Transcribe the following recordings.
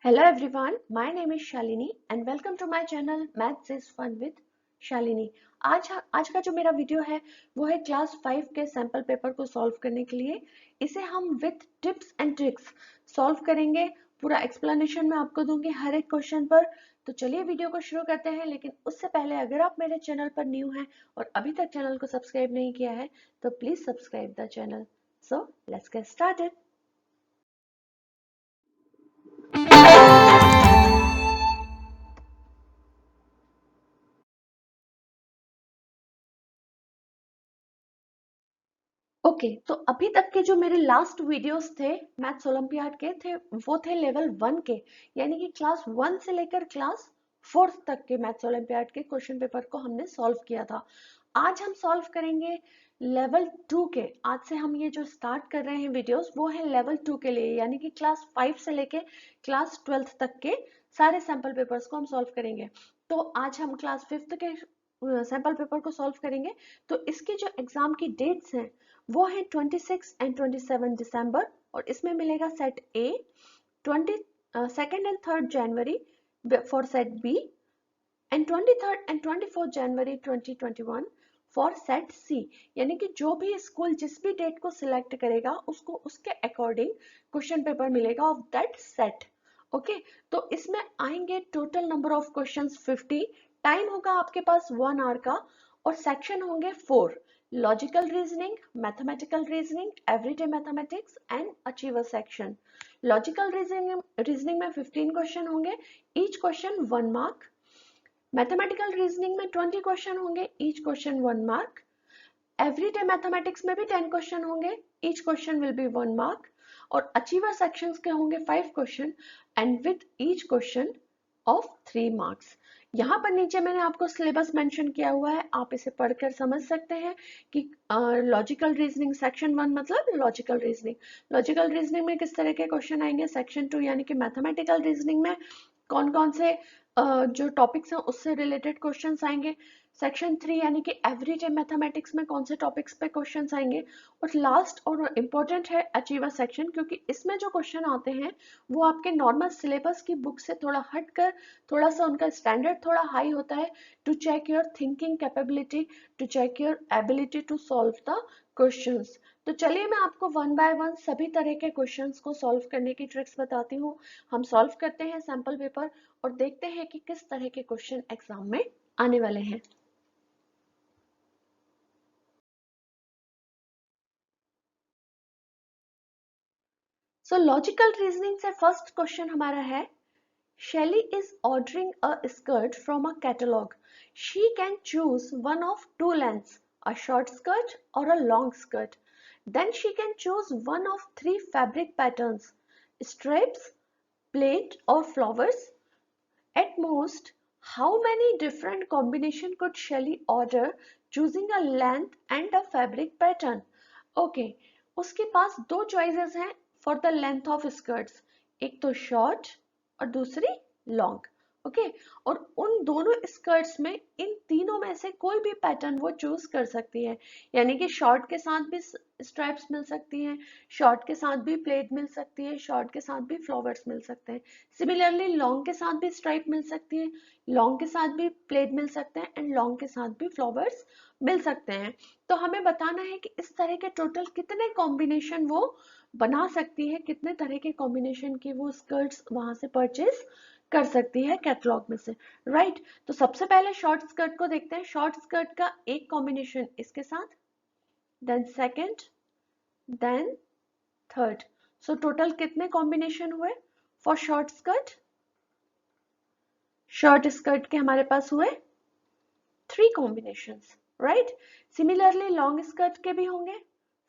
Hello everyone, my name is Shalini and welcome to my channel Maths is Fun with Shalini। आज का जो मेरा video है वो है क्लास 5 के सैम्पल पेपर को सॉल्व करने के लिए। इसे हम with tips and tricks solve करेंगे। पूरा एक्सप्लेनेशन मैं आपको दूंगी हर एक क्वेश्चन पर। तो चलिए वीडियो को शुरू करते हैं, लेकिन उससे पहले अगर आप मेरे चैनल पर न्यू हैं और अभी तक चैनल को सब्सक्राइब नहीं किया है तो please subscribe the channel. So let's get started. Okay तो अभी तक के जो मेरे लास्ट वीडियोस थे मैथ्स ओलंपियाड के थे वो थे लेवल 1 के, यानी कि क्लास 1 से लेकर क्लास 4 तक के मैथ्स ओलंपियाड के क्वेश्चन पेपर को हमने सॉल्व किया था। आज हम सॉल्व करेंगे लेवल 2 के। आज से हम ये जो स्टार्ट कर रहे हैं वीडियोस वो है लेवल 2 के लिए, यानी कि क्लास 5 से लेके क्लास 12 तक के सारे सैंपल पेपर्स को हम सॉल्व करेंगे। तो आज हम क्लास 5 के सैंपल पेपर को सॉल्व करेंगे। तो इसकी जो एग्जाम की डेट्स हैं वो है 26 एंड 27 दिसंबर और इसमें मिलेगा set A, 22nd and 3rd January for set B and 23rd and 24th January 2021 for set C. यानी कि जो भी स्कूल जिस भी डेट को सिलेक्ट करेगा उसको उसके अकॉर्डिंग क्वेश्चन पेपर मिलेगा ऑफ दैट सेट। ओके तो इसमें आएंगे total number of questions 50। Time होगा आपके पास 1 आवर का और सेक्शन होंगे 4: logical reasoning, mathematical reasoning, everyday mathematics and achiever section. Logical reasoning में 15 क्वेश्चन होंगे, each question 1 mark. Mathematical reasoning में 20 क्वेश्चन होंगे, each question 1 mark. Everyday mathematics में भी 10 क्वेश्चन होंगे, each question will be 1 mark. और अचीवर सेक्शंस के होंगे 5 question and with each question of 3 marks. यहाँ पर नीचे मैंने आपको सिलेबस मेंशन किया हुआ है, आप इसे पढ़कर समझ सकते हैं कि लॉजिकल रीजनिंग सेक्शन 1 मतलब लॉजिकल रीजनिंग। लॉजिकल रीजनिंग में किस तरह के क्वेश्चन आएंगे, सेक्शन 2 यानी कि मैथमेटिकल रीजनिंग में कौन कौन से जो टॉपिक्स हैं उससे रिलेटेड क्वेश्चंस आएंगे। सेक्शन 3 यानी कि एवरीडे मैथमेटिक्स में कौन से टॉपिक्स पे क्वेश्चंस आएंगे। और लास्ट और इम्पोर्टेंट है अचीवर सेक्शन, क्योंकि इसमें जो क्वेश्चन आते हैं वो आपके नॉर्मल सिलेबस की बुक से थोड़ा हटकर, थोड़ा सा उनका स्टैंडर्ड थोड़ा हाई होता है, to check your thinking capability, to check your ability to solve the questions. तो चलिए मैं आपको वन बाय वन सभी तरह के क्वेश्चंस को सॉल्व करने की ट्रिक्स बताती हूँ। हम सॉल्व करते हैं सैंपल पेपर और देखते हैं कि किस तरह के क्वेश्चन एग्जाम में आने वाले हैं। सो लॉजिकल रीजनिंग से फर्स्ट क्वेश्चन हमारा है, Shelly is ordering a skirt from a catalog. She can choose one of two lengths, a short skirt or a long skirt. Then she can choose one of 3 fabric patterns, stripes, plaid or flowers. At most, how many different combination could Shelly order choosing a length and a fabric pattern? Okay, उसके पास दो choices हैं for the length of skirts, एक तो short और दूसरी long. Okay और उन दोनों स्कर्ट्स में इन तीनों में से कोई भी पैटर्न वो चूज कर सकती है, यानी कि शॉर्ट के साथ भी स्ट्राइप्स मिल सकती हैं, शॉर्ट के साथ भी प्लेट मिल सकती है, शॉर्ट के साथ भी फ्लावर्स मिल सकते हैं। सिमिलरली लॉन्ग के साथ भी स्ट्राइप मिल सकती है, लॉन्ग के साथ भी प्लेट मिल सकते हैं एंड लॉन्ग के साथ भी फ्लावर्स मिल सकते हैं। तो हमें बताना है कि इस तरह के टोटल कितने कॉम्बिनेशन वो बना सकती है, कितने तरह के कॉम्बिनेशन की वो स्कर्ट्स वहां से परचेज कर सकती है कैटलॉग में से। राइट तो सबसे पहले शॉर्ट स्कर्ट को देखते हैं। शॉर्ट स्कर्ट का एक कॉम्बिनेशन इसके साथ, then second, then third. So total कितने कॉम्बिनेशन हुए for short skirt? Short skirt के हमारे पास हुए 3 combinations. Right similarly long skirt के भी होंगे,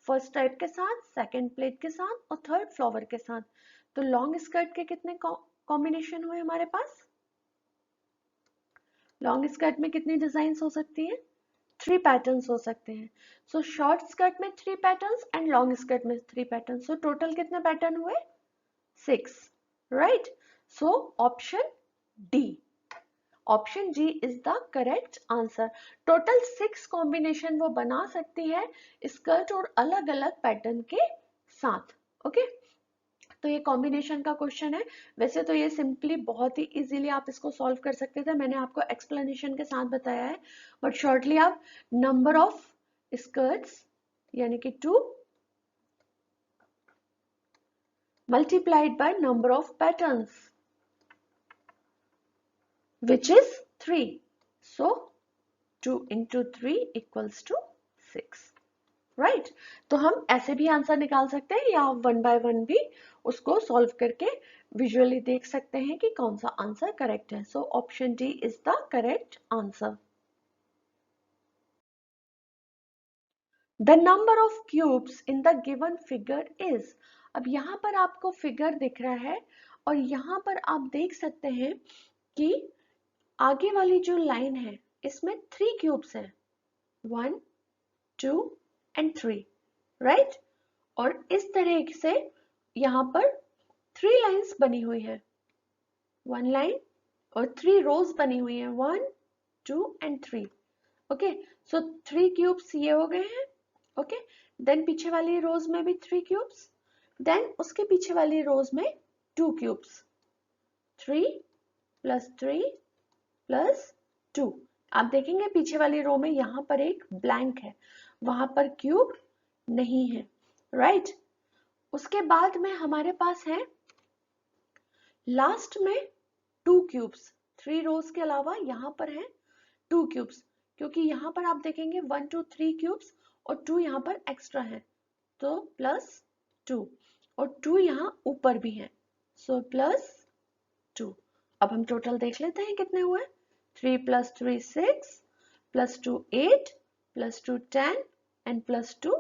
फर्स्ट टाइप के साथ, सेकंड प्लेट के साथ और थर्ड फ्लावर के साथ। तो लॉन्ग स्कर्ट के कितने कॉम्बिनेशन हुए हमारे पास? लॉन्ग स्कर्ट में कितनी डिजाइन्स हो सकती है? 3 पैटर्न्स हो सकते हैं। सो शॉर्ट स्कर्ट में 3 पैटर्न्स एंड लॉन्ग स्कर्ट में 3 पैटर्न्स। सो टोटल कितने पैटर्न हुए? 6। Right so option D, option G is the correct answer. Total 6 combination वो बना सकती है स्कर्ट और अलग अलग पैटर्न के साथ। ओके तो ये कॉम्बिनेशन का क्वेश्चन है। वैसे तो ये सिंपली बहुत ही इजीली आप इसको सॉल्व कर सकते थे, मैंने आपको एक्सप्लेनेशन के साथ बताया है, बट शॉर्टली आप नंबर ऑफ स्कर्ट्स यानी कि 2 multiplied by number of patterns which is 3. So 2 into 3 equals to 6. Right तो हम ऐसे भी आंसर निकाल सकते हैं या आप 1 बाय 1 भी उसको सॉल्व करके विजुअली देख सकते हैं कि कौन सा आंसर करेक्ट है। सो option D is the correct answer. The number of cubes in the given figure is. अब यहाँ पर आपको फिगर दिख रहा है और यहाँ पर आप देख सकते हैं कि आगे वाली जो लाइन है इसमें 3 क्यूब्स हैं, 1 2 एंड 3, राइट। और इस तरह से यहाँ पर 3 लाइंस बनी हुई है, 1 लाइन और 3 रोज बनी हुई है, 1 2 एंड 3। ओके सो 3 क्यूब्स ये हो गए हैं। ओके देन पीछे वाली रोज में भी 3 क्यूब्स, देन उसके पीछे वाली रोज में 2 क्यूब्स, 3 प्लस 3 प्लस 2। आप देखेंगे पीछे वाली रो में यहाँ पर एक ब्लैंक है, वहां पर क्यूब नहीं है, राइट। उसके बाद में हमारे पास है लास्ट में 2 क्यूब्स, 3 रोज के अलावा यहाँ पर है 2 क्यूब्स, क्योंकि यहाँ पर आप देखेंगे 1 2 3 क्यूब्स और 2 यहाँ पर एक्स्ट्रा है, तो प्लस 2 और 2 यहाँ ऊपर भी है, सो प्लस 2। अब हम टोटल देख लेते हैं कितने हुए। 3 plus 3 6 plus 2 8 plus 2 10 and plus 2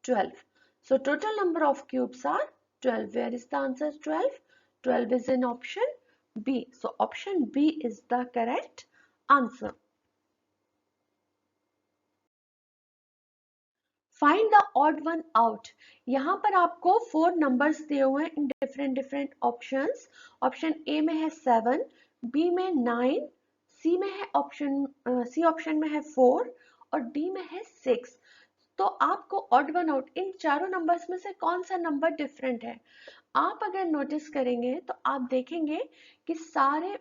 12. So total number of cubes are 12. Where is the answer 12? 12 is in option B. So option B is the correct answer. Find the odd one out. यहाँ पर आपको 4 numbers दिए हुए हैं in different options. Option A में है 7, B में 9, सी में है सी ऑप्शन में है 4 और डी में है 6। तो आपको ऑड वन आउट इन चारों नंबर्स में से कौन सा नंबर डिफरेंट है। आप अगर नोटिस करेंगे तो आप देखेंगे कि सारे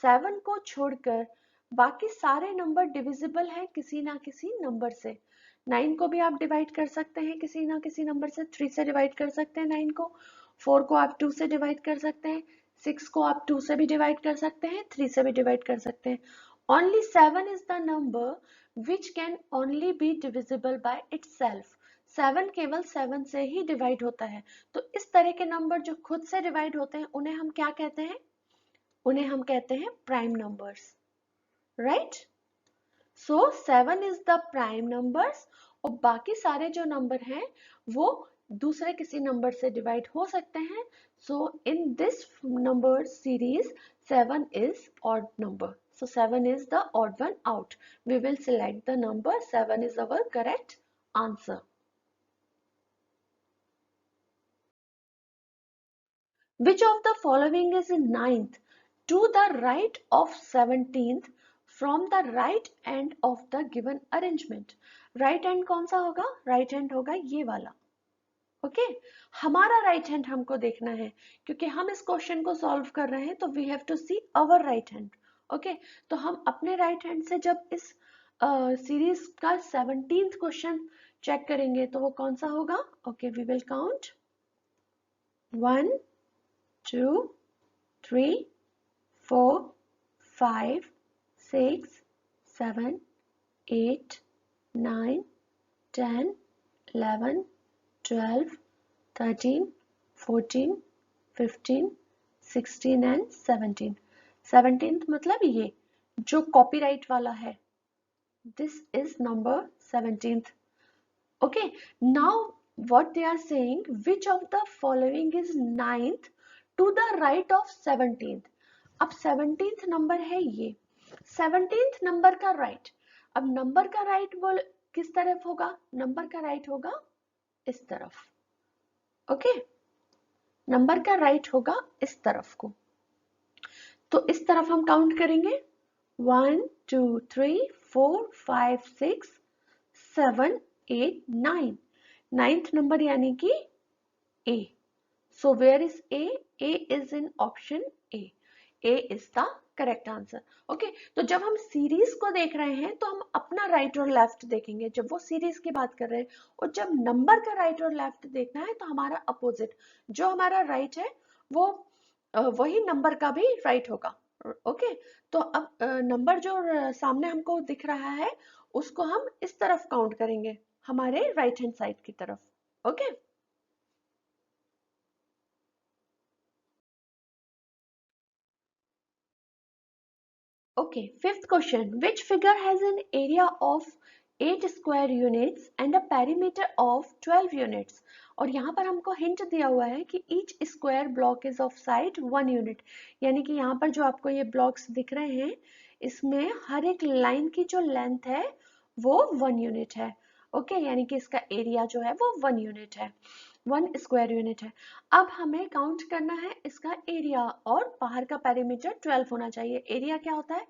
7 को छोड़कर बाकी सारे नंबर डिविजिबल हैं किसी ना किसी नंबर से। 9 को भी आप डिवाइड कर सकते हैं किसी ना किसी नंबर से, 3 से डिवाइड कर सकते हैं 9 को, 4 को आप 2 से डिवाइड कर सकते हैं, 6 को आप 2 से भी डिवाइड कर सकते हैं, 3 से भी डिवाइड कर सकते हैं। Only 7 is the number which can only be divisible by itself. 7 केवल 7 से ही डिवाइड होता है। तो इस तरह के नंबर जो खुद से डिवाइड होते हैं उन्हें हम क्या कहते हैं, उन्हें हम कहते हैं prime numbers, right. So 7 is the prime numbers और बाकी सारे जो नंबर हैं वो दूसरे किसी नंबर से डिवाइड हो सकते हैं। So in this number series 7 is odd number. So 7 is the odd one out. We will select the number 7 is our correct answer. Which of the following is in 9th to the right of 17th from the right end of the given arrangement? Right hand कौन सा होगा? Right hand होगा ये वाला। Okay हमारा right hand हमको देखना है क्योंकि हम इस क्वेश्चन को सॉल्व कर रहे हैं, तो we have to see our right hand. Okay तो हम अपने राइट हैंड से जब इस सीरीज का 17th क्वेश्चन चेक करेंगे तो वो कौन सा होगा। Okay we will count 1 2 3 4 5 6 7 8 9 10 11 12 13 14 15 16 and 17। 17th मतलब ये जो कॉपीराइट वाला है, this is number 17th। Okay now what they are saying, which of the following is 9th to the right of 17th। अब 17th नंबर है ये, 17th नंबर का right. अब नंबर का राइट बोल किस तरफ होगा, नंबर का राइट होगा इस तरफ। ओके नंबर का राइट होगा इस तरफ को, तो इस तरफ हम काउंट करेंगे 1 2 3 4 5 6 7 8 9। 9th नंबर यानी कि ए। So where is A? A is in option A. A is the correct answer. Okay, तो जब हम सीरीज को देख रहे हैं तो हम अपना राइट और लेफ्ट देखेंगे जब वो सीरीज की बात कर रहे हैं, और जब नंबर का राइट और लेफ्ट देखना है तो हमारा अपोजिट, जो हमारा राइट है वो वही नंबर का भी राइट होगा. ओके, तो अब नंबर जो सामने हमको दिख रहा है उसको हम इस तरफ काउंट करेंगे, हमारे राइट हैंड साइड की तरफ. Okay, okay, fifth question. Which figure has an area of 8 square units and a perimeter of 12 units? और यहाँ पर हमको हिंट दिया हुआ है कि each square block is of side 1 unit. यानी कि यहाँ पर जो आपको ये ब्लॉक्स दिख रहे हैं इसमें हर एक लाइन की जो लेंथ है वो 1 यूनिट है. ओके, यानी कि इसका एरिया जो है वो 1 यूनिट है, 1 स्क्वायर यूनिट है. अब हमें काउंट करना है इसका एरिया, और बाहर का पेरीमीटर 12 होना चाहिए. एरिया क्या होता है?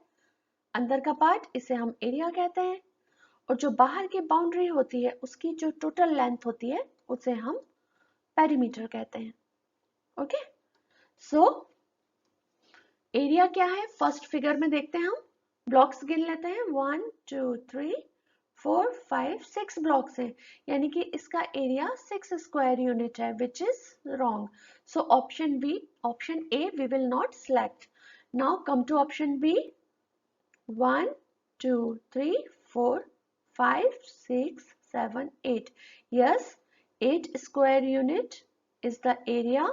अंदर का पार्ट, इसे हम एरिया कहते हैं, और जो बाहर की बाउंड्री होती है उसकी जो टोटल लेंथ होती है उसे हम पेरीमीटर कहते हैं. ओके, सो एरिया क्या है फर्स्ट फिगर में देखते हैं. हम ब्लॉक्स गिन लेते हैं. 1 2 3 4 5 6 ब्लॉक्स हैं, यानी कि इसका एरिया 6 स्क्वायर यूनिट है, which is wrong. So option B, option A we will not select. Now come to option B. 1 2 3 4 5 6 7 8. Yes, 8 square unit is the area.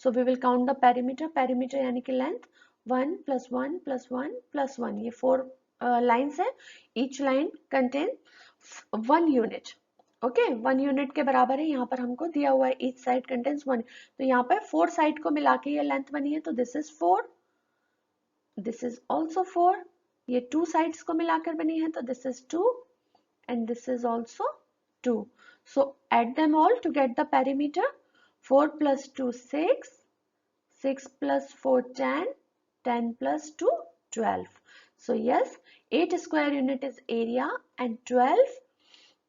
So we will count the perimeter. Perimeter यानी कि length 1 plus 1 plus 1 plus 1. ये 4 lines है. Each line contain 1 unit. Okay, 1 unit के बराबर है. यहाँ पर हमको दिया हुआ है each side contains 1. तो यहाँ पर 4 साइड को मिला के ये लेंथ बनी है, तो this is 4. This is also 4. ये 2 साइड्स को मिलाकर बनी है, तो this is 2 and this is also 2. So add them all to get the perimeter. 4 plus 2 6, 6 plus 4 10, 10 plus 2 12. So yes, 8 square unit is area and 12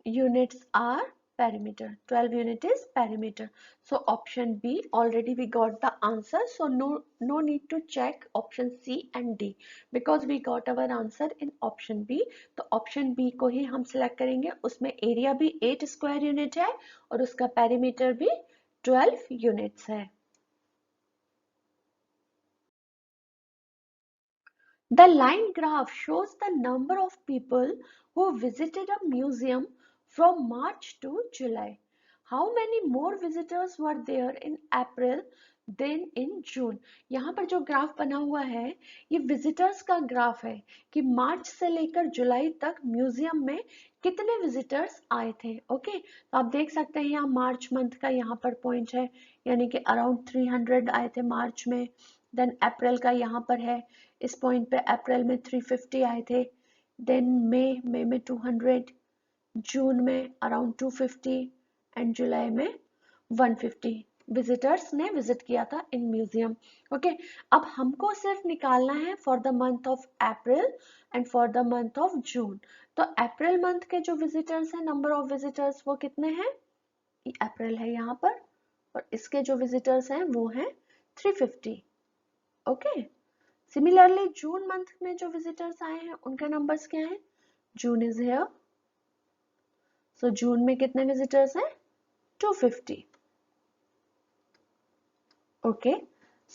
units are perimeter. 12 unit is perimeter. So option B, already we got the answer, so no need to check option C and D because we got our answer in option B. तो option B को ही हम select करेंगे. उसमें area भी 8 square unit है और उसका perimeter भी 12 units है. The line graph shows the number of people who visited a museum from March to July. How many more visitors were there in April than in June? यहाँ पर जो graph बना हुआ है ये विजिटर्स का ग्राफ है कि मार्च से लेकर जुलाई तक म्यूजियम में कितने विजिटर्स आए थे. ओके, तो आप देख सकते हैं यहाँ मार्च मंथ का यहाँ पर पॉइंट है, यानी कि अराउंड 300 आए थे मार्च में. देन अप्रैल का यहाँ पर है, इस पॉइंट पे अप्रैल में 350 आए थे. देन मई में 200, जून में अराउंड 250 एंड जुलाई में 150 विजिटर्स ने विजिट किया था इन म्यूजियम. ओके, अब हमको सिर्फ निकालना है for the month of April and for the month of June. तो अप्रैल मंथ के जो विजिटर्स हैं, नंबर ऑफ विजिटर्स वो कितने हैं? अप्रैल है यहाँ पर, और इसके जो विजिटर्स हैं वो हैं 350. ओके, सिमिलरली जून मंथ में जो विजिटर्स आए हैं उनके नंबर्स क्या हैं? जून इज हियर, सो जून में कितने विजिटर्स हैं? 250. ओके,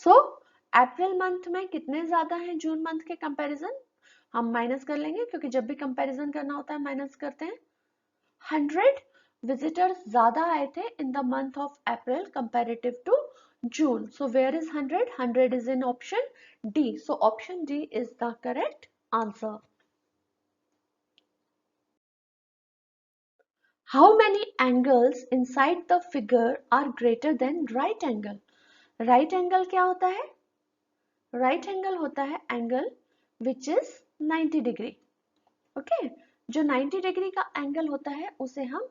सो अप्रैल मंथ में कितने ज्यादा हैं जून मंथ के कंपैरिजन? हम माइनस कर लेंगे क्योंकि जब भी कंपैरिजन करना होता है माइनस करते हैं. 100 विजिटर्स ज्यादा आए थे in the month of April comparative to June. So where is 100? 100 is in option D. So option D is the correct answer. How many angles inside the figure are greater than right angle? Right angle क्या होता है? Right angle होता है angle which is 90 degree. Okay? जो 90 degree का angle होता है उसे हम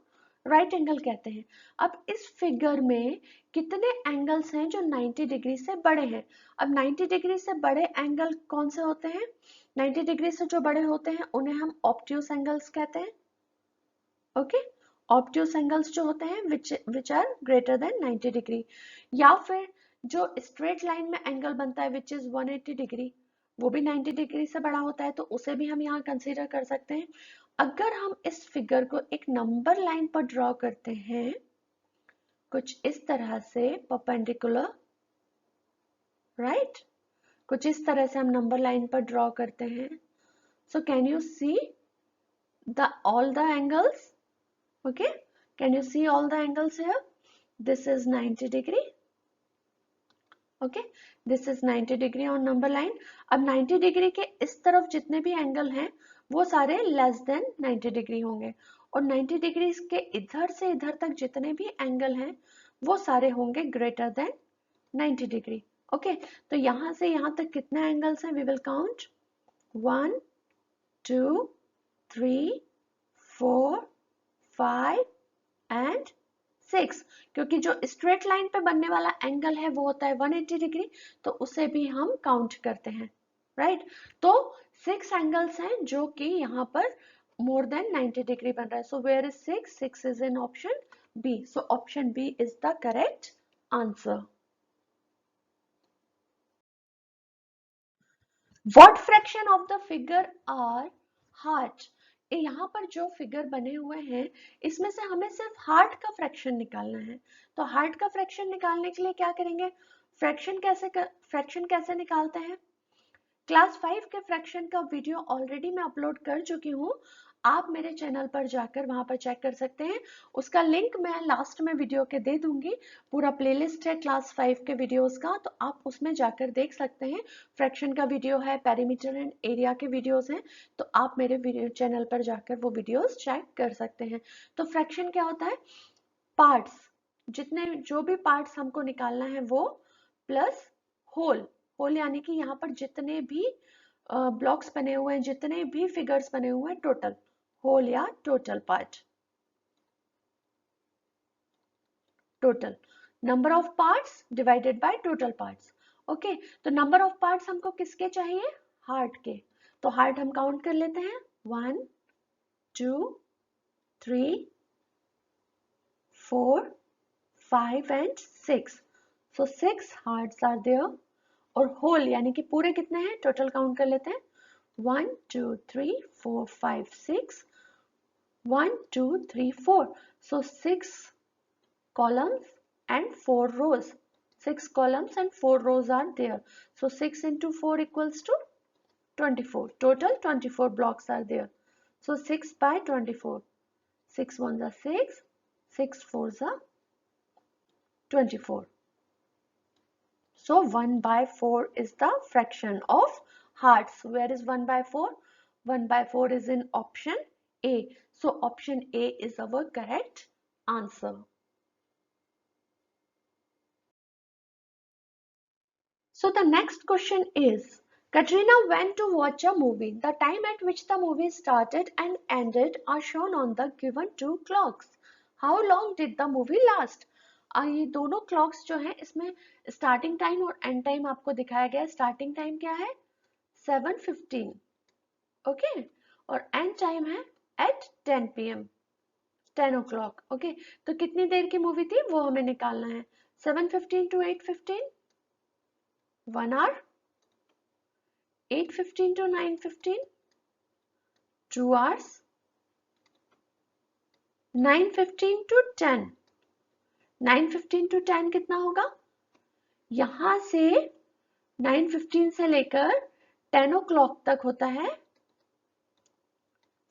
राइट एंगल कहते हैं. अब इस फिगर में कितने एंगल्स हैं जो 90 डिग्री से बड़े हैं? अब 90 डिग्री से बड़े एंगल कौन से होते हैं? 90 डिग्री से जो बड़े होते हैं उन्हें हम ऑब्ट्यूस एंगल्स कहते हैं. ओके, ऑब्ट्यूज एंगल्स जो होते हैं which are greater than 90 degree, या फिर जो स्ट्रेट लाइन में एंगल बनता है विच इज 180 डिग्री, वो भी 90 डिग्री से बड़ा होता है, तो उसे भी हम यहाँ कंसीडर कर सकते हैं। अगर हम इस फिगर को एक नंबर लाइन पर ड्रॉ करते हैं कुछ इस तरह से परपेंडिकुलर, राइट, कुछ इस तरह से हम नंबर लाइन पर ड्रॉ करते हैं, so can you see the all the angles, okay, can you see all the angles here? This is 90 degree, okay, this is 90 degree on number line। अब 90 degree के इस तरफ जितने भी एंगल हैं वो सारे लेस देन 90 डिग्री होंगे, और 90 डिग्री के इधर से इधर तक जितने भी एंगल हैं वो सारे होंगे ग्रेटर देन 90 डिग्री, ओके। तो यहां से यहां तक कितने एंगल्स हैं, वी विल काउंट 1 2 3 4 5 एंड 6, क्योंकि जो स्ट्रेट लाइन पे बनने वाला एंगल है वो होता है 180 डिग्री, तो उसे भी हम काउंट करते हैं, राइट। तो 6 एंगल्स हैं जो कि यहाँ पर मोर देन 90 डिग्री बन रहा है, so where is 6, 6 is in option B, so option B is the correct answer. What fraction of the figure are heart? यहाँ पर जो फिगर बने हुए हैं इसमें से हमें सिर्फ हार्ट का फ्रैक्शन निकालना है, तो हार्ट का फ्रैक्शन निकालने के लिए क्या करेंगे, फ्रैक्शन कैसे निकालते हैं, क्लास 5 के फ्रैक्शन का वीडियो ऑलरेडी मैं अपलोड कर चुकी हूँ, आप मेरे चैनल पर जाकर वहां पर चेक कर सकते हैं, उसका लिंक मैं लास्ट में वीडियो के दे दूंगी, पूरा प्लेलिस्ट है क्लास 5 के वीडियोस का, तो आप उसमें जाकर देख सकते हैं, फ्रैक्शन का वीडियो है, पेरीमीटर एंड एरिया के वीडियोस हैं, तो आप मेरे वीडियो चैनल पर जाकर वो वीडियोस चेक कर सकते हैं। तो फ्रैक्शन क्या होता है, पार्ट्स, जितने जो भी पार्ट्स हमको निकालना है वो प्लस होल, होल यानी कि यहाँ पर जितने भी ब्लॉक्स बने हुए हैं, जितने भी फिगर्स बने हुए हैं, टोटल होल या total part, total number of parts divided by total parts, okay. तो नंबर ऑफ पार्ट्स हमको किसके चाहिए, हार्ट के, तो हार्ट हम काउंट कर लेते हैं 1 2 3 4 5 and 6, so 6 hearts are there, और होल यानी कि पूरे कितने हैं, टोटल काउंट कर लेते हैं 1 2 3 4 5 6, 1 2 3 4, so 6 columns and 4 rows, 6 columns and 4 rows are there, so 6 into 4 equals to 24, total 24 blocks are there, so 6 by 24, 6 ones are 6, 6 fours are 24, so 1 by 4 is the fraction of hearts. Where is 1 by 4? 1 by 4 is in option A. So option A is our correct answer. So the next question is, Katrina went to watch a movie. The time at which the movie started and ended are shown on the given two clocks. How long did the movie last? ये दोनों clocks जो हैं इसमें starting time और and time आपको दिखाया गया है। स्टार्टिंग टाइम क्या है 7:15, ओके, और एंड टाइम है एट 10 PM, 10 o'clock, ओके। तो कितनी देर की मूवी थी वो हमें निकालना है, 7:15 to 8:15, 1 hour, 8:15 to 9:15, 2 hours, 9:15 to 10, 9:15 to 10 कितना होगा, यहां से 9:15 से लेकर 10 o'clock तक होता है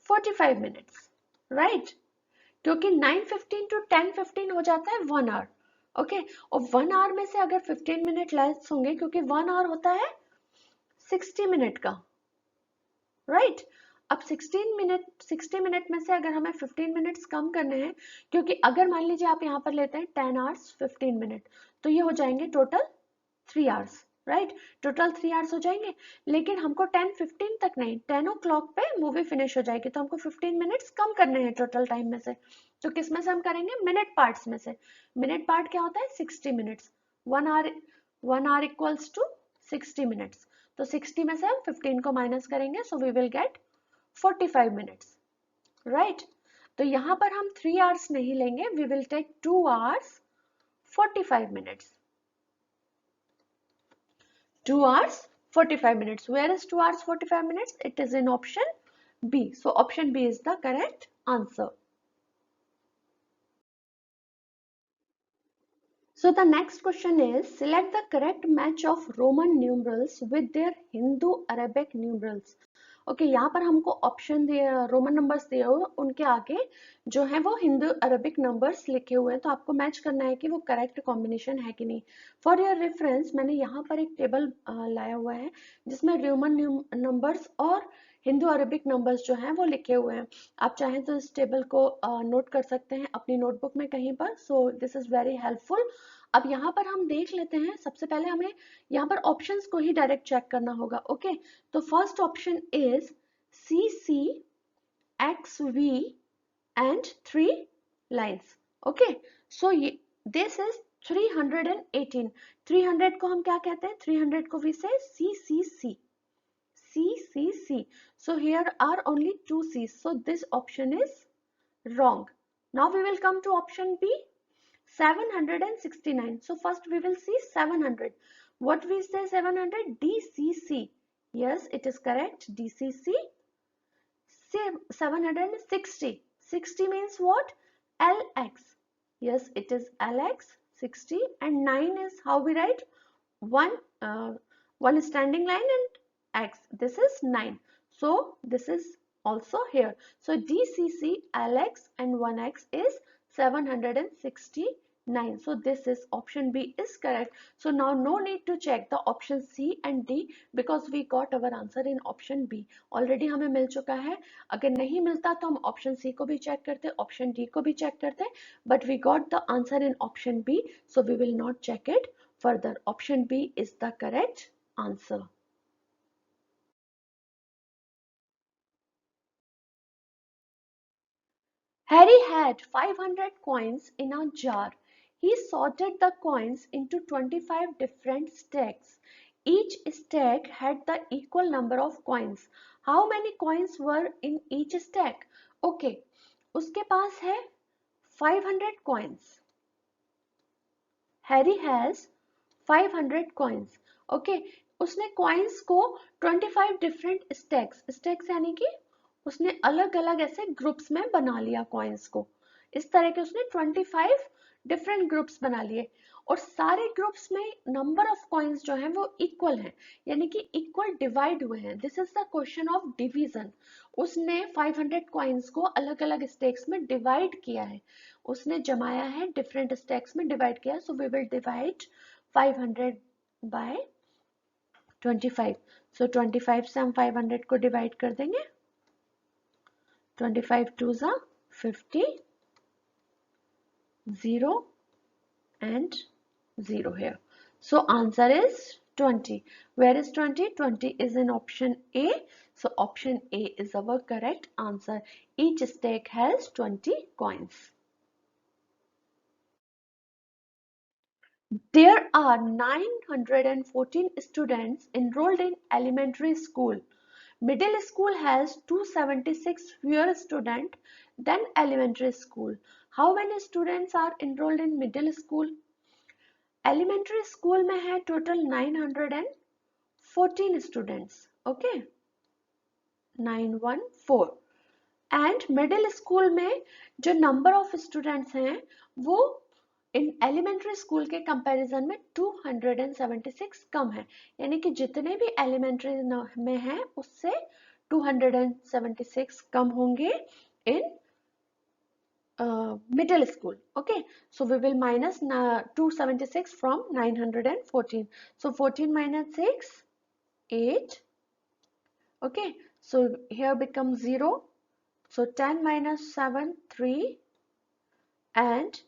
45 मिनट्स, राइट, क्योंकि 9:15 to 10:15 हो जाता है 1 hour, ओके, और 1 hour में से अगर 15 मिनट लेस होंगे, क्योंकि 1 hour होता है 60 मिनट का, राइट। अब 60 मिनट में से अगर हमें 15 मिनट्स कम करने हैं, क्योंकि अगर मान लीजिए आप यहाँ पर लेते हैं 10 hours 15 मिनट, तो ये हो जाएंगे total 3 hours, right, total 3 hours हो जाएंगे, लेकिन हमको 10:15 तक नहीं, 10 o'clock पे मूवी फिनिश हो जाएगी, तो हमको 15 मिनट्स कम करने हैं टोटल टाइम में से, तो किस में से हम करेंगे, मिनट पार्ट्स में से। मिनट पार्ट क्या होता है 60 minutes, 1 hour equals to 60 minutes, तो 60 में से हम 15 को माइनस करेंगे, so we will get 45 minutes, right. तो यहाँ पर हम 3 hours नहीं लेंगे, we will take 2 hours 45 minutes. 2 hours 45 minutes. Where is 2 hours 45 minutes? It is in option B. So option B is the correct answer. So the next question is, select the correct match of Roman numerals with their Hindu Arabic numerals. Okay यहाँ पर हमको option दिए, Roman numbers दिए हुए, उनके आगे जो है वो हिंदू अरबिक नंबर्स लिखे हुए हैं, तो आपको मैच करना है कि वो करेक्ट कॉम्बिनेशन है कि नहीं. फॉर योर रेफरेंस मैंने यहाँ पर एक टेबल लाया हुआ है जिसमें रोमन नंबर्स और हिंदू अरबिक नंबर्स जो हैं वो लिखे हुए हैं. आप चाहें तो इस टेबल को नोट कर सकते हैं अपनी नोटबुक में कहीं पर. So this is very helpful. अब यहाँ पर हम देख लेते हैं, सबसे पहले हमें यहाँ पर ऑप्शंस को ही डायरेक्ट चेक करना होगा. ओके, तो first option is C C X V and 3 lines. Okay, so ये दिस इज 318. 300 को हम क्या कहते हैं? 300 को वी से सी सी सी सी सी सी. So here are only 2 C's. So this option is wrong. Now we will come to option B. 769. So first we will see 700. What we say 700? DCC. Yes, it is correct. DCC. 760. 60 means what? LX. Yes, it is LX. 60. And 9 is how we write? One standing line and X. This is 9. So this is also here. So DCC, LX and 1X is 769. So this is option B is correct. So now no need to check the option C and D because we got our answer in option B. Already हमें मिल चुका है. अगर नहीं मिलता तो हम option C को भी check करते, option D को भी check करते. But we got the answer in option B, so we will not check it further. Option B is the correct answer. Harry had 500 coins in a jar. He sorted the coins into 25 different stacks. Each stack had the equal number of coins. How many coins were in each stack? Okay, उसके पास है 500 coins. Harry has 500 coins. Okay, उसने coins को 25 different stacks यानी कि उसने अलग अलग ऐसे ग्रुप्स में बना लिया कॉइन्स को. इस तरह के उसने 25 डिफरेंट ग्रुप्स बना लिए और सारे ग्रुप्स में नंबर ऑफ कॉइन्स जो हैं वो इक्वल हैं, यानी कि इक्वल डिवाइड हुए हैं. This is the question of division. उसने 500 कॉइन्स को अलग अलग स्टेक्स में डिवाइड किया है, उसने जमाया है, डिफरेंट स्टेक्स में डिवाइड किया. So we will divide 500 by 25. So 25 से हम 500 को डिवाइड कर देंगे. 25 2s are 50, 0 and 0 here. So answer is 20. Where is 20? 20 is in option A. So option A is our correct answer. Each stack has 20 coins. There are 914 students enrolled in elementary school. Middle school has 276 fewer students than elementary school. How many students are enrolled in middle school? Elementary school में है total 914 students. Okay, 914. And middle school में जो number of students हैं वो इन elementary school के comparison में 276 कम है, यानी कि जितने भी एलिमेंट्री में हैं उससे 276 कम होंगे इन middle school. Okay, so we will minus 276 from 914. So 14 minus 6, 8. Okay, so here becomes 0. So 10 minus 7, 3. And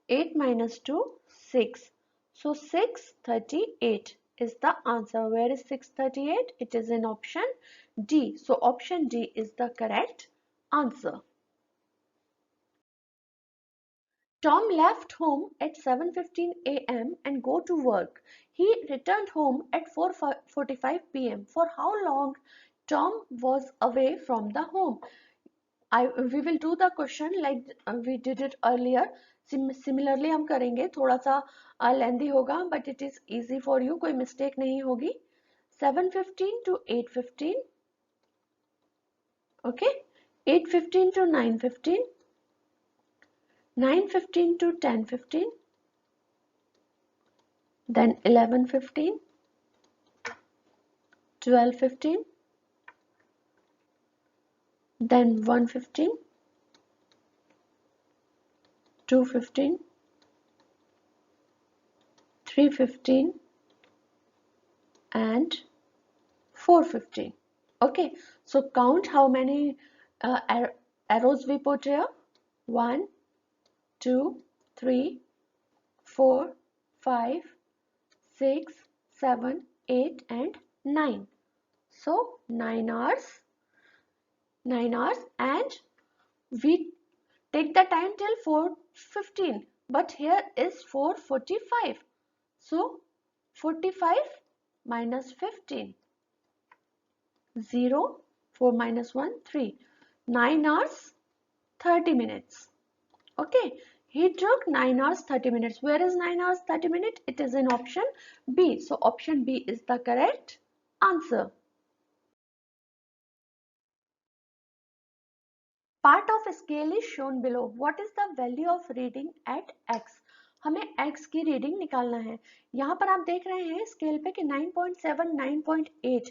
8 minus 2, 6. So 638 is the answer. Where is 638? It is in option D. So option D is the correct answer. Tom left home at 7:15 a.m. and go to work. He returned home at 4:45 p.m. For how long Tom was away from the home? we will do the question like we did it earlier. Similarly हम करेंगे, थोड़ा सा लेंदी होगा but it is easy for you, कोई mistake नहीं होगी. 7:15 to 8:15, okay, 8:15 to 9:15, 9:15 to 10:15, then 11:15, 12:15, then 1:15, 2:15, 3:15 and 4:15. Okay, so count how many arrows we put here. 1, 2, 3, 4, 5, 6, 7, 8 and 9. So 9 hours, and we take the time till 4:15, but here is 4:45. So 45 minus 15, 0, 4 minus 1, 3. 9 hours 30 minutes. Okay, he took 9 hours 30 minutes. Where is 9 hours 30 minutes? It is in option B. So option B is the correct answer. Part of scale is shown below. What is the value of reading at x? हमें x की reading निकालना है. यहाँ पर आप देख रहे हैं स्केल पे कि 9.7 9.8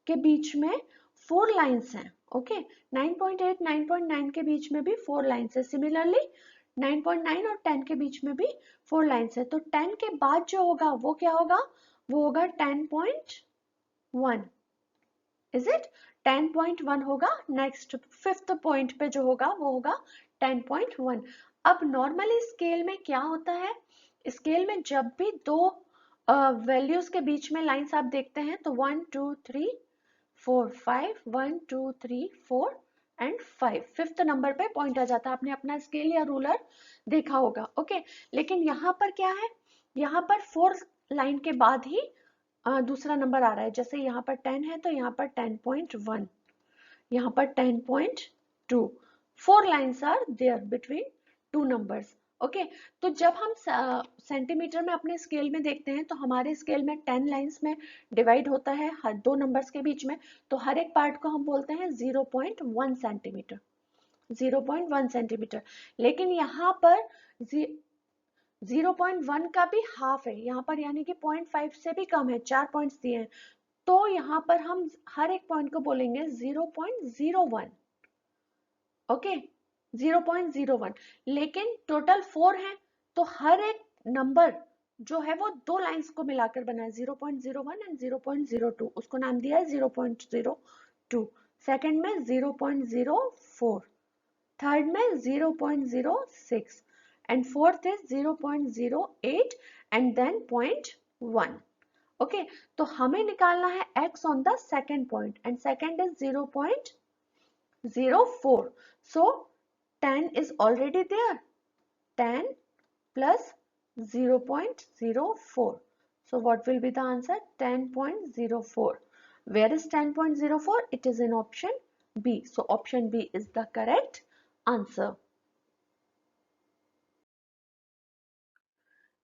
के बीच में 4 लाइन्स हैं. ओके, 9.8 9.9 के बीच में भी 4 लाइन्स है. सिमिलरली 9.9 और 10 के बीच में भी 4 लाइन्स है. तो 10 के बाद जो होगा वो क्या होगा? वो होगा 10.1. Is it? 10.1 होगा. नेक्स्ट फिफ्थ पॉइंट पे जो होगा वो होगा 10.1. अब नॉर्मली स्केल में क्या होता है? स्केल में जब भी दो वैल्यूज के बीच में लाइंस आप देखते हैं तो 1 2 3 4 5, 1 2 3 4 एंड 5, फिफ्थ नंबर पे पॉइंट आ जाता है. आपने अपना स्केल या रूलर देखा होगा. ओके, लेकिन यहाँ पर क्या है? यहाँ पर 4 लाइन के बाद ही दूसरा नंबर आ रहा है. जैसे यहाँ पर 10 है तो यहाँ पर 10.1, यहाँ पर 10.2. 4 lines are there between 2 numbers. Okay, तो जब हम सेंटीमीटर में अपने स्केल में देखते हैं तो हमारे स्केल में 10 लाइन्स में डिवाइड होता है हर 2 नंबर्स के बीच में. तो हर एक पार्ट को हम बोलते हैं 0.1 सेंटीमीटर. 0.1 सेंटीमीटर. लेकिन यहाँ पर 0.1 का भी हाफ है यहाँ पर, यानी कि 0.5 से भी कम है. 4 पॉइंट्स दिए हैं तो यहाँ पर हम हर एक पॉइंट को बोलेंगे 0.01. ओके, 0.01. लेकिन टोटल 4 है तो हर एक नंबर जो है वो 2 लाइंस को मिलाकर बना है. 0.01 एंड 0.02. उसको नाम दिया है 0.02. सेकंड में 0.04, थर्ड में 0.06 and fourth is 0.08 and then 0.1. Okay, तो हमें निकालना है x on the second point and second is 0.04. So 10 is already there. 10 plus 0.04. So what will be the answer? 10.04. Where is 10.04? It is in option B. So option B is the correct answer.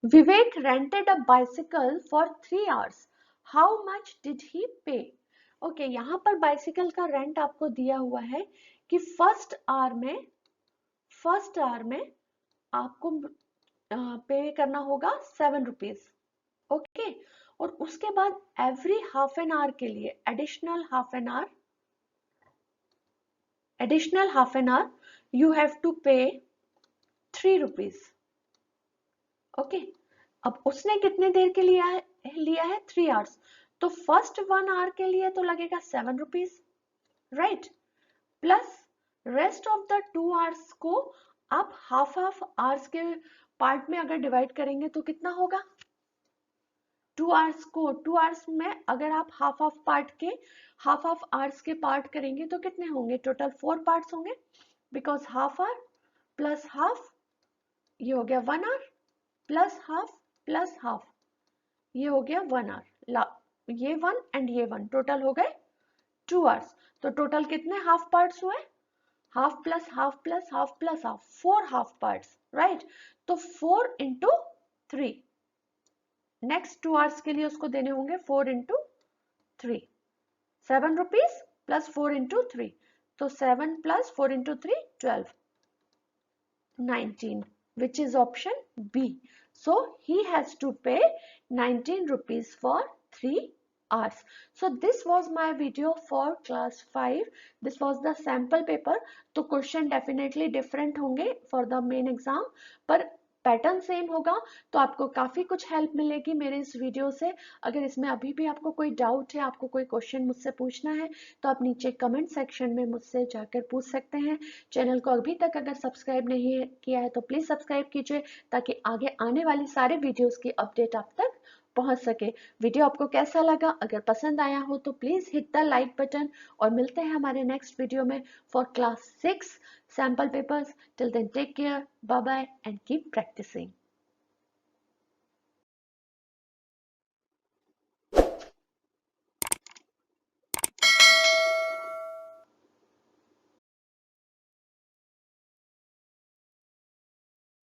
Vivek rented a bicycle for 3 hours. How much did he pay? Okay, यहाँ पर bicycle का rent आपको दिया हुआ है कि first hour में आपको पे करना होगा 7 रुपीज. ओके, और उसके बाद एवरी हाफ एन आवर के लिए additional half an hour you have to pay 3 rupees. Okay, अब उसने कितने देर के लिया है 3 आवर्स. तो फर्स्ट 1 आवर के लिए तो लगेगा 7 rupees, right. Plus rest of the 2 hours को आप हाफ आवर्स के पार्ट में अगर डिवाइड करेंगे तो कितना होगा? 2 आवर्स में अगर आप हाफ आवर्स के पार्ट करेंगे तो कितने होंगे? टोटल 4 पार्ट्स होंगे, because half hour plus half ये हो गया 1 आवर, प्लस हाफ ये हो गया 1 आवर. ये 1 एंड ये 1 टोटल हो गए 2 आवर्स. तो टोटल कितने हाफ पार्ट्स हुए? Half plus half plus half plus half, 4 half parts, right. तो 4 इंटू 3, नेक्स्ट 2 आवर्स के लिए उसको देने होंगे 4 इंटू 3, 7 रुपीज प्लस 4 इंटू 3, तो 7 plus 4 into 3 12, 19, which is option B. So he has to pay 19 rupees for 3 hours. So this was my video for class 5. This was the sample paper. तो question definitely different होंगे for the main exam, पर pattern same होगा। तो आपको काफी कुछ help मिलेगी मेरे इस वीडियो से। अगर इसमें अभी भी आपको कोई डाउट है, आपको कोई क्वेश्चन मुझसे पूछना है, तो आप नीचे कमेंट सेक्शन में मुझसे जाकर पूछ सकते हैं। चैनल को अभी तक अगर सब्सक्राइब नहीं किया है तो प्लीज सब्सक्राइब कीजिए, ताकि आगे आने वाली सारे वीडियोस की अपडेट आप तक पहुंच सके। वीडियो आपको कैसा लगा? अगर पसंद आया हो तो please hit the like button, और मिलते हैं हमारे नेक्स्ट वीडियो में for class 6 sample papers. Till then take care, bye bye and keep practising.